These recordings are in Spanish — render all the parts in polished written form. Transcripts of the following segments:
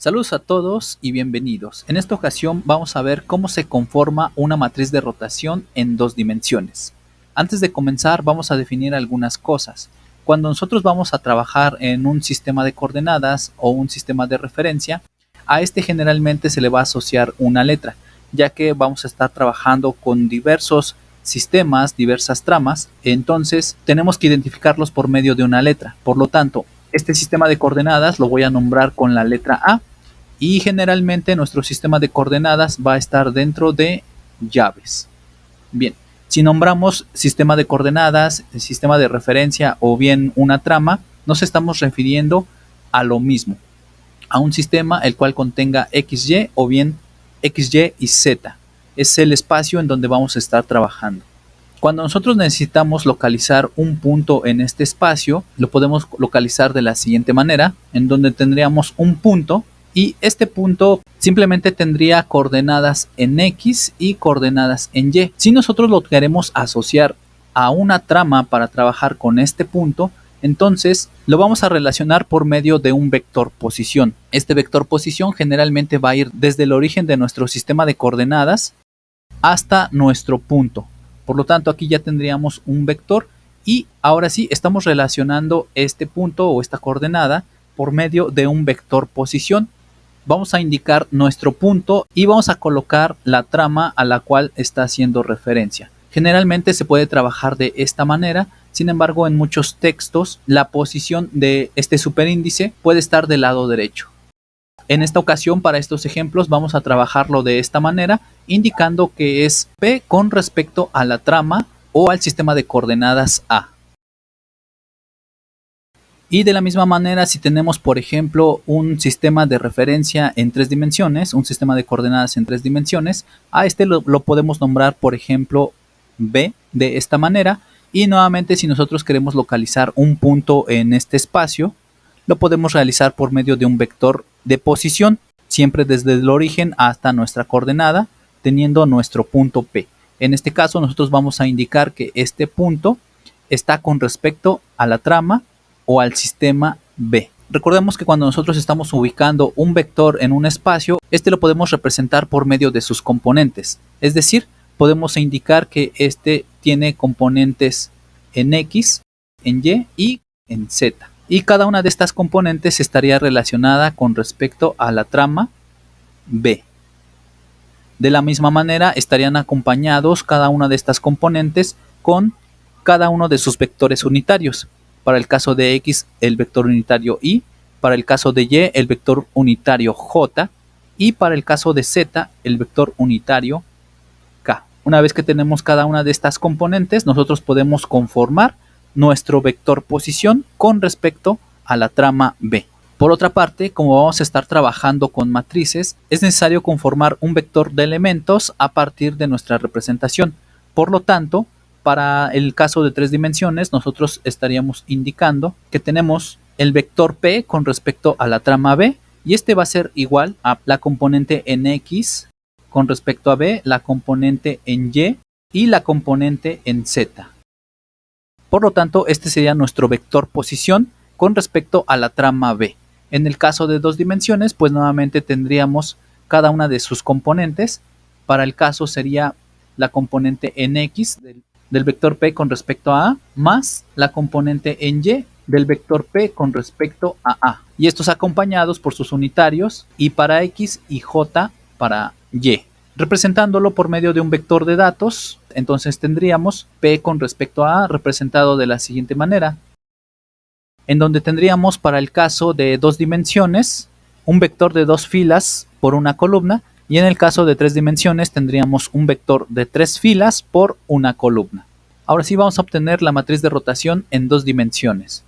Saludos a todos y bienvenidos. En esta ocasión vamos a ver cómo se conforma una matriz de rotación en dos dimensiones. Antes de comenzar vamos a definir algunas cosas. Cuando nosotros vamos a trabajar en un sistema de coordenadas o un sistema de referencia, a este generalmente se le va a asociar una letra, ya que vamos a estar trabajando con diversos sistemas, diversas tramas, entonces tenemos que identificarlos por medio de una letra. Por lo tanto, este sistema de coordenadas lo voy a nombrar con la letra A. Y generalmente nuestro sistema de coordenadas va a estar dentro de llaves. Bien, si nombramos sistema de coordenadas, sistema de referencia o bien una trama, nos estamos refiriendo a lo mismo, a un sistema el cual contenga XY o bien XY y Z. Es el espacio en donde vamos a estar trabajando. Cuando nosotros necesitamos localizar un punto en este espacio, lo podemos localizar de la siguiente manera, en donde tendríamos un punto y este punto simplemente tendría coordenadas en X y coordenadas en Y. Si nosotros lo queremos asociar a una trama para trabajar con este punto, entonces lo vamos a relacionar por medio de un vector posición. Este vector posición generalmente va a ir desde el origen de nuestro sistema de coordenadas hasta nuestro punto. Por lo tanto, aquí ya tendríamos un vector y ahora sí estamos relacionando este punto o esta coordenada por medio de un vector posición. Vamos a indicar nuestro punto y vamos a colocar la trama a la cual está haciendo referencia. Generalmente se puede trabajar de esta manera, sin embargo en muchos textos la posición de este superíndice puede estar del lado derecho. En esta ocasión, para estos ejemplos, vamos a trabajarlo de esta manera, indicando que es P con respecto a la trama o al sistema de coordenadas A. Y de la misma manera, si tenemos, por ejemplo, un sistema de referencia en tres dimensiones, un sistema de coordenadas en tres dimensiones, a este lo podemos nombrar, por ejemplo, B de esta manera. Y nuevamente, si nosotros queremos localizar un punto en este espacio, lo podemos realizar por medio de un vector de posición, siempre desde el origen hasta nuestra coordenada, teniendo nuestro punto P. En este caso, nosotros vamos a indicar que este punto está con respecto a la trama o al sistema B. Recordemos que cuando nosotros estamos ubicando un vector en un espacio, este lo podemos representar por medio de sus componentes. Es decir, podemos indicar que este tiene componentes en X, en Y y en Z. Y cada una de estas componentes estaría relacionada con respecto a la trama B. De la misma manera, estarían acompañados cada una de estas componentes con cada uno de sus vectores unitarios. Para el caso de X, el vector unitario Y, para el caso de Y, el vector unitario J, y para el caso de Z, el vector unitario K. Una vez que tenemos cada una de estas componentes, nosotros podemos conformar nuestro vector posición con respecto a la trama B. Por otra parte, como vamos a estar trabajando con matrices, es necesario conformar un vector de elementos a partir de nuestra representación. Por lo tanto, para el caso de tres dimensiones, nosotros estaríamos indicando que tenemos el vector P con respecto a la trama B y este va a ser igual a la componente en X con respecto a B, la componente en y la componente en Z. Por lo tanto, este sería nuestro vector posición con respecto a la trama B. En el caso de dos dimensiones, pues nuevamente tendríamos cada una de sus componentes. Para el caso sería la componente en X del vector P con respecto a más la componente en Y del vector P con respecto a A. Y estos acompañados por sus unitarios y para X y J para Y. Representándolo por medio de un vector de datos, entonces tendríamos P con respecto a A representado de la siguiente manera, en donde tendríamos para el caso de dos dimensiones un vector de dos filas por una columna y en el caso de tres dimensiones tendríamos un vector de tres filas por una columna. Ahora sí vamos a obtener la matriz de rotación en dos dimensiones.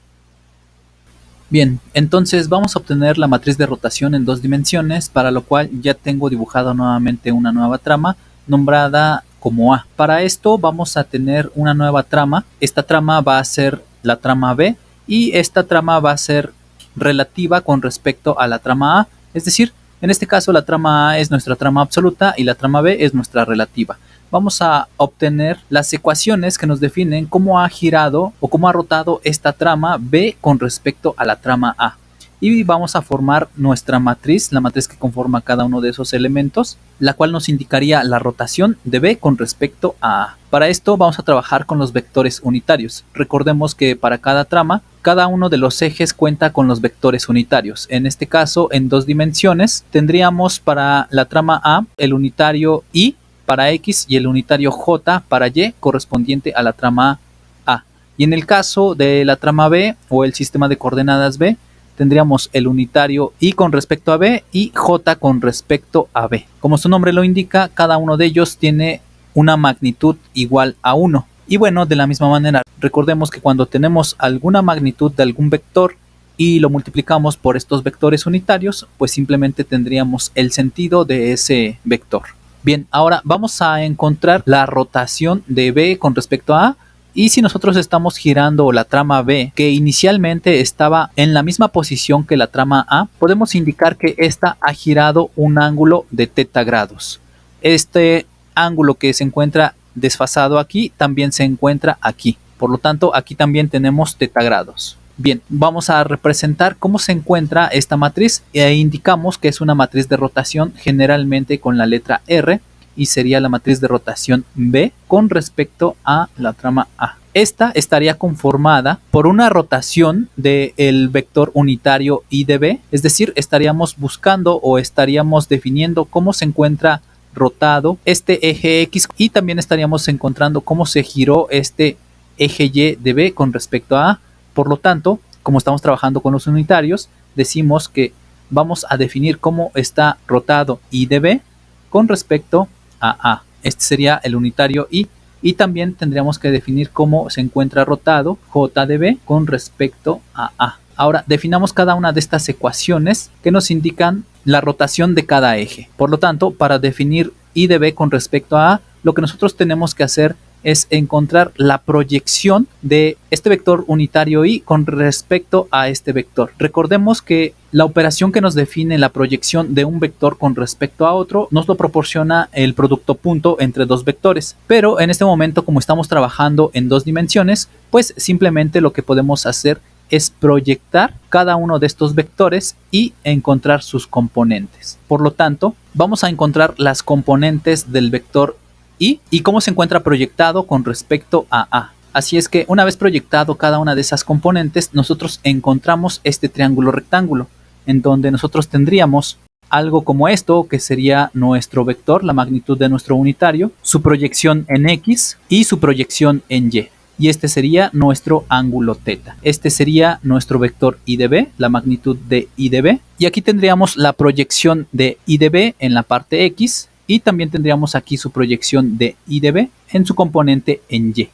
Bien, entonces vamos a obtener la matriz de rotación en dos dimensiones, para lo cual ya tengo dibujado nuevamente una nueva trama nombrada como A. Para esto vamos a tener una nueva trama. Esta trama va a ser la trama B y esta trama va a ser relativa con respecto a la trama A. Es decir, en este caso la trama A es nuestra trama absoluta y la trama B es nuestra relativa. Vamos a obtener las ecuaciones que nos definen cómo ha girado o cómo ha rotado esta trama B con respecto a la trama A. y vamos a formar nuestra matriz, la matriz que conforma cada uno de esos elementos, la cual nos indicaría la rotación de B con respecto a A. Para esto vamos a trabajar con los vectores unitarios. Recordemos que para cada trama, cada uno de los ejes cuenta con los vectores unitarios. En este caso, en 2 dimensiones, tendríamos para la trama A el unitario Y para X y el unitario J para Y correspondiente a la trama A. Y en el caso de la trama B o el sistema de coordenadas B, tendríamos el unitario Y con respecto a B y J con respecto a B. Como su nombre lo indica, cada uno de ellos tiene una magnitud igual a 1. Y bueno, de la misma manera, recordemos que cuando tenemos alguna magnitud de algún vector y lo multiplicamos por estos vectores unitarios, pues simplemente tendríamos el sentido de ese vector. Bien, ahora vamos a encontrar la rotación de B con respecto a A. Y si nosotros estamos girando la trama B, que inicialmente estaba en la misma posición que la trama A, podemos indicar que esta ha girado un ángulo de θ grados. Este ángulo que se encuentra desfasado aquí también se encuentra aquí. Por lo tanto, aquí también tenemos θ grados. Bien, vamos a representar cómo se encuentra esta matriz e indicamos que es una matriz de rotación generalmente con la letra R, y sería la matriz de rotación B con respecto a la trama A. Esta estaría conformada por una rotación del vector unitario I de B, es decir, estaríamos buscando o estaríamos definiendo cómo se encuentra rotado este eje X y también estaríamos encontrando cómo se giró este eje Y de B con respecto a A. Por lo tanto, como estamos trabajando con los unitarios, decimos que vamos a definir cómo está rotado I de B con respecto a A. Este sería el unitario I. Y también tendríamos que definir cómo se encuentra rotado J de B con respecto a A. Ahora, definamos cada una de estas ecuaciones que nos indican la rotación de cada eje. Por lo tanto, para definir I de B con respecto a A, lo que nosotros tenemos que hacer es encontrar la proyección de este vector unitario Y con respecto a este vector. Recordemos que la operación que nos define la proyección de un vector con respecto a otro nos lo proporciona el producto punto entre dos vectores. Pero en este momento, como estamos trabajando en 2 dimensiones, pues simplemente lo que podemos hacer es proyectar cada uno de estos vectores y encontrar sus componentes. Por lo tanto, vamos a encontrar las componentes del vector y cómo se encuentra proyectado con respecto a A. Así es que una vez proyectado cada una de esas componentes, nosotros encontramos este triángulo rectángulo, en donde nosotros tendríamos algo como esto, que sería nuestro vector, la magnitud de nuestro unitario, su proyección en X y su proyección en Y. Y este sería nuestro ángulo θ. Este sería nuestro vector I de B, la magnitud de I de B. Y aquí tendríamos la proyección de I de B en la parte X. Y también tendríamos aquí su proyección de I de B en su componente en Y.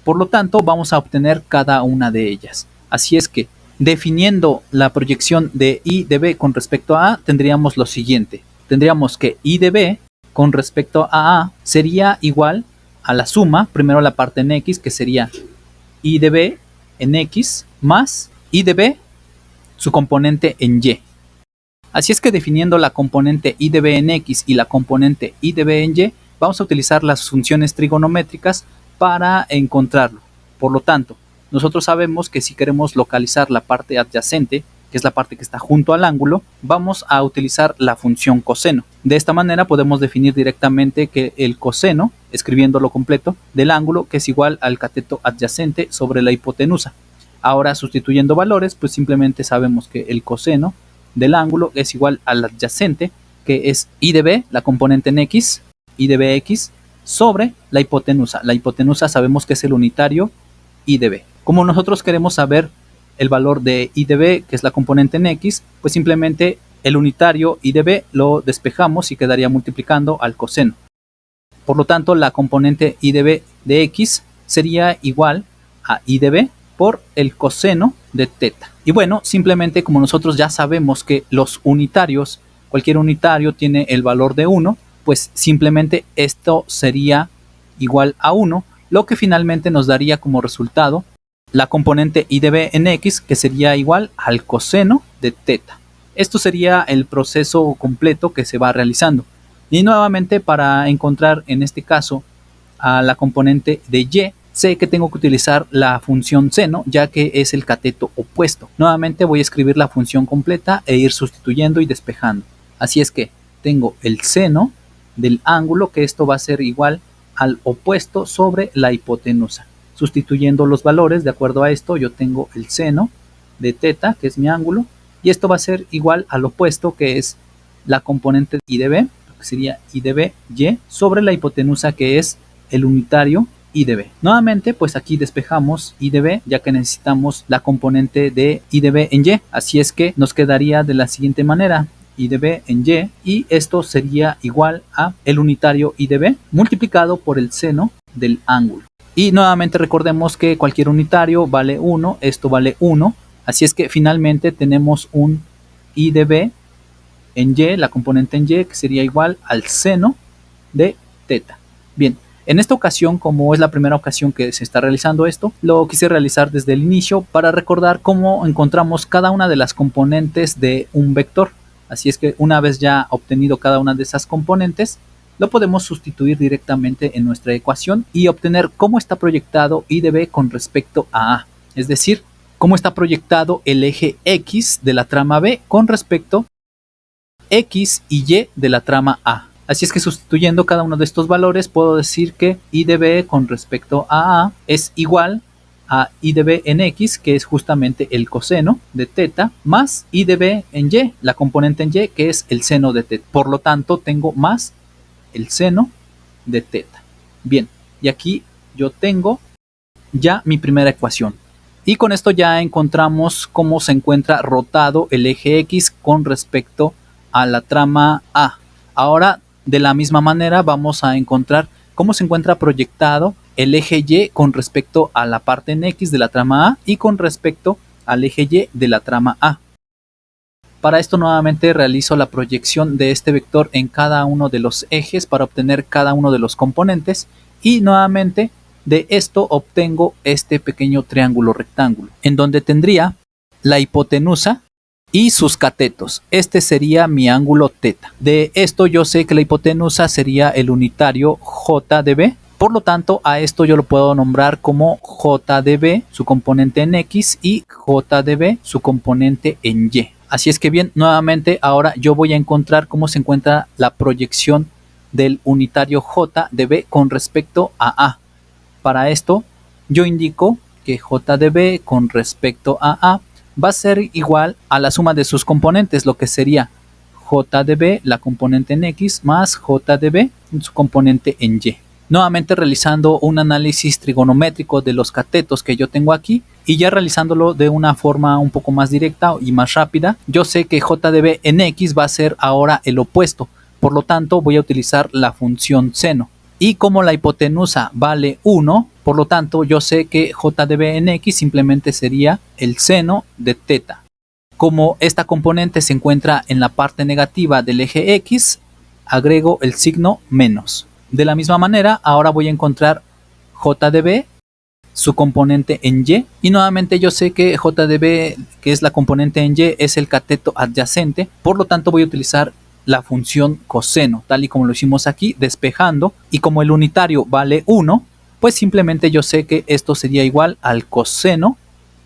Por lo tanto, vamos a obtener cada una de ellas. Así es que, definiendo la proyección de I de B con respecto a A, tendríamos lo siguiente. Tendríamos que I de B con respecto a A sería igual a la suma, primero la parte en X, que sería I de B en X, más I de B, su componente en Y. Así es que definiendo la componente I de B en X y la componente I de B en Y, vamos a utilizar las funciones trigonométricas para encontrarlo. Por lo tanto, nosotros sabemos que si queremos localizar la parte adyacente, que es la parte que está junto al ángulo, vamos a utilizar la función coseno. De esta manera podemos definir directamente que el coseno, escribiéndolo completo, del ángulo, que es igual al cateto adyacente sobre la hipotenusa. Ahora, sustituyendo valores, pues simplemente sabemos que el coseno del ángulo es igual al adyacente, que es I de B, la componente en X, I de Bx, sobre la hipotenusa. La hipotenusa sabemos que es el unitario I de B. Como nosotros queremos saber el valor de I de B, que es la componente en X, pues simplemente el unitario I de B lo despejamos y quedaría multiplicando al coseno. Por lo tanto, la componente I de B de X sería igual a I de B por el coseno de θ. Y bueno, simplemente como nosotros ya sabemos que los unitarios, cualquier unitario tiene el valor de 1, pues simplemente esto sería igual a 1, lo que finalmente nos daría como resultado la componente I de B en X, que sería igual al coseno de θ. Esto sería el proceso completo que se va realizando. Y nuevamente, para encontrar en este caso a la componente de Y, sé que tengo que utilizar la función seno, ya que es el cateto opuesto. Nuevamente voy a escribir la función completa e ir sustituyendo y despejando. Así es que tengo el seno del ángulo, que esto va a ser igual al opuesto sobre la hipotenusa. Sustituyendo los valores de acuerdo a esto, yo tengo el seno de teta, que es mi ángulo, y esto va a ser igual al opuesto, que es la componente I de B, que sería I de B, Y, sobre la hipotenusa, que es el unitario I de B. Nuevamente, pues aquí despejamos I de B, ya que necesitamos la componente de I de B en Y. Así es que nos quedaría de la siguiente manera: I de B en Y, y esto sería igual a el unitario I de B multiplicado por el seno del ángulo. Y nuevamente recordemos que cualquier unitario vale 1, esto vale 1, así es que finalmente tenemos un I de B en Y, la componente en Y, que sería igual al seno de teta. Bien, en esta ocasión, como es la primera ocasión que se está realizando esto, lo quise realizar desde el inicio para recordar cómo encontramos cada una de las componentes de un vector. Así es que una vez ya obtenido cada una de esas componentes, lo podemos sustituir directamente en nuestra ecuación y obtener cómo está proyectado I de B con respecto a A. Es decir, cómo está proyectado el eje X de la trama B con respecto X y Y de la trama A. Así es que sustituyendo cada uno de estos valores, puedo decir que I de B con respecto a A es igual a I de B en X, que es justamente el coseno de teta, más I de B en Y, la componente en Y, que es el seno de teta. Por lo tanto, tengo más el seno de teta. Bien, y aquí yo tengo ya mi primera ecuación. Y con esto ya encontramos cómo se encuentra rotado el eje X con respecto a la trama A. Ahora, de la misma manera, vamos a encontrar cómo se encuentra proyectado el eje Y con respecto a la parte en X de la trama A y con respecto al eje Y de la trama A. Para esto nuevamente realizo la proyección de este vector en cada uno de los ejes para obtener cada uno de los componentes, y nuevamente de esto obtengo este pequeño triángulo rectángulo, en donde tendría la hipotenusa y sus catetos. Este sería mi ángulo teta. De esto yo sé que la hipotenusa sería el unitario J de B. Por lo tanto, a esto yo lo puedo nombrar como J de B, su componente en X, y J de B, su componente en Y. Así es que bien, nuevamente ahora yo voy a encontrar cómo se encuentra la proyección del unitario J de B con respecto a A. Para esto yo indico que J de B con respecto a A va a ser igual a la suma de sus componentes, lo que sería J de B, la componente en X, más J de B, su componente en Y. Nuevamente realizando un análisis trigonométrico de los catetos que yo tengo aquí, y ya realizándolo de una forma un poco más directa y más rápida, yo sé que J de B en X va a ser ahora el opuesto. Por lo tanto, voy a utilizar la función seno. Y como la hipotenusa vale 1, por lo tanto, yo sé que J de B en X simplemente sería el seno de teta. Como esta componente se encuentra en la parte negativa del eje X, agrego el signo menos. De la misma manera, ahora voy a encontrar J de B, su componente en Y, y nuevamente yo sé que J de B, que es la componente en Y, es el cateto adyacente. Por lo tanto, voy a utilizar la función coseno, tal y como lo hicimos aquí, despejando, y como el unitario vale 1, pues simplemente yo sé que esto sería igual al coseno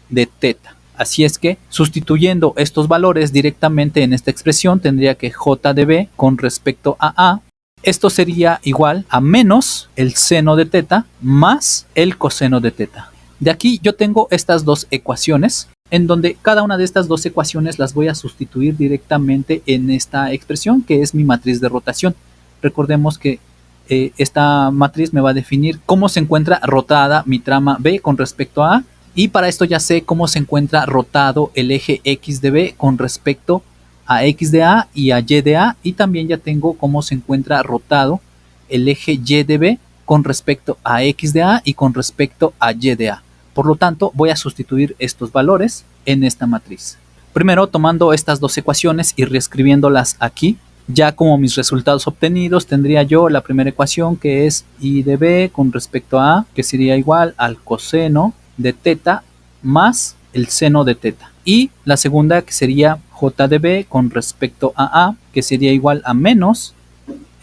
de teta. Así es que sustituyendo estos valores directamente en esta expresión, tendría que J de B con respecto a A, esto sería igual a menos el seno de teta más el coseno de teta. De aquí yo tengo estas dos ecuaciones, en donde cada una de estas dos ecuaciones las voy a sustituir directamente en esta expresión, que es mi matriz de rotación. Recordemos que esta matriz me va a definir cómo se encuentra rotada mi trama B con respecto a A, y para esto ya sé cómo se encuentra rotado el eje X de B con respecto a X de A y a Y de A, y también ya tengo cómo se encuentra rotado el eje Y de B con respecto a X de A y con respecto a Y de A. Por lo tanto, voy a sustituir estos valores en esta matriz. Primero, tomando estas dos ecuaciones y reescribiéndolas aquí, ya como mis resultados obtenidos, tendría yo la primera ecuación, que es I de B con respecto a A, que sería igual al coseno de teta más el seno de teta. Y la segunda, que sería J de B con respecto a A, que sería igual a menos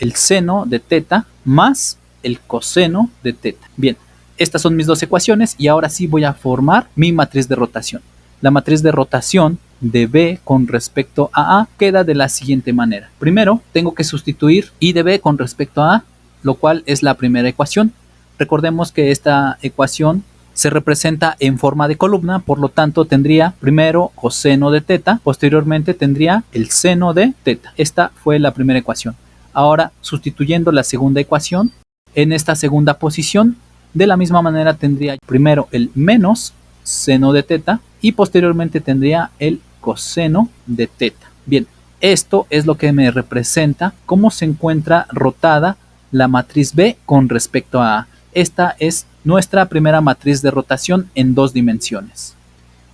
el seno de teta más el coseno de teta. Bien, Estas son mis dos ecuaciones y ahora sí voy a formar mi matriz de rotación. La matriz de rotación de B con respecto a A queda de la siguiente manera. Primero, tengo que sustituir I de B con respecto a A, lo cual es la primera ecuación. Recordemos que esta ecuación se representa en forma de columna, por lo tanto tendría primero coseno de teta, posteriormente tendría el seno de teta. Esta fue la primera ecuación. Ahora, sustituyendo la segunda ecuación, en esta segunda posición, de la misma manera tendría primero el menos seno de teta y posteriormente tendría el coseno de teta. Bien, esto es lo que me representa cómo se encuentra rotada la matriz B con respecto a A. Esta es nuestra primera matriz de rotación en 2 dimensiones.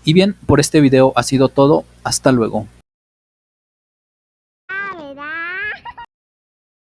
Y bien, por este video ha sido todo. Hasta luego.